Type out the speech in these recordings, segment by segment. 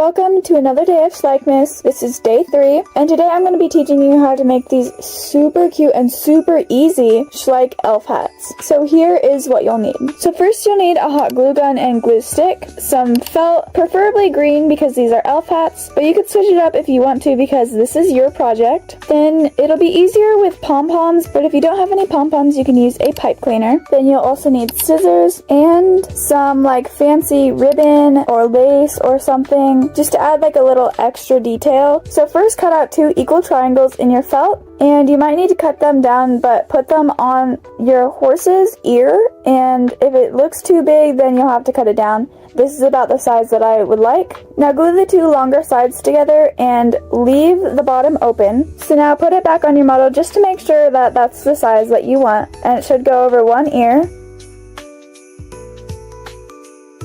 welcome to another day of Schleichmas. This is day 3, and today I'm going to be teaching you how to make these super cute and super easy Schleich elf hats. So here is what you'll need. So first you'll need a hot glue gun and glue stick, some felt, preferably green because these are elf hats, but you could switch it up if you want to because this is your project. Then it'll be easier with pom-poms, but if you don't have any pom-poms, you can use a pipe cleaner. Then you'll also need scissors and some like fancy ribbon or lace or something, just to add like a little extra detail. So first cut out 2 equal triangles in your felt, and you might need to cut them down, but put them on your horse's ear, and if it looks too big, then you'll have to cut it down. This is about the size that I would like. Now glue the 2 longer sides together and leave the bottom open. So now put it back on your model just to make sure that that's the size that you want, and it should go over one ear.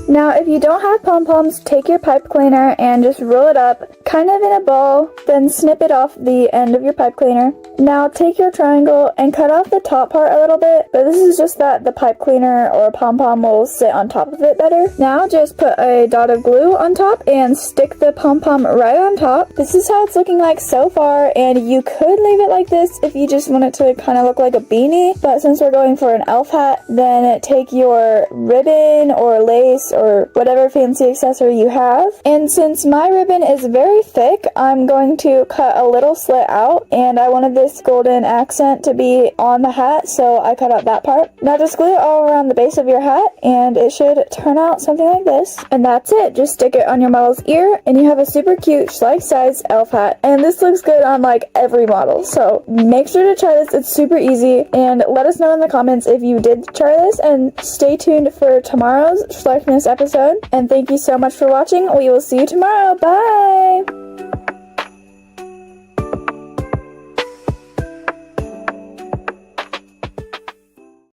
Now if you don't have pom-poms, take your pipe cleaner and just roll it up kind of in a ball, then snip it off the end of your pipe cleaner. Now take your triangle and cut off the top part a little bit, but this is just that the pipe cleaner or pom-pom will sit on top of it better. Now just put a dot of glue on top and stick the pom-pom right on top. This is how it's looking like so far, and you could leave it like this if you just want it to kind of look like a beanie, but since we're going for an elf hat, then take your ribbon or lace or whatever fancy accessory you have. And since my ribbon is very thick, I'm going to cut a little slit out, and I wanted this golden accent to be on the hat, so I cut out that part. Now just glue it all around the base of your hat, and it should turn out something like this. And that's it. Just stick it on your model's ear, and you have a super cute Schleich size elf hat. And this looks good on like every model, so make sure to try this. It's super easy, and let us know in the comments if you did try this, and stay tuned for tomorrow's Schleichmas episode. And thank you so much for watching. We will see you tomorrow. Bye!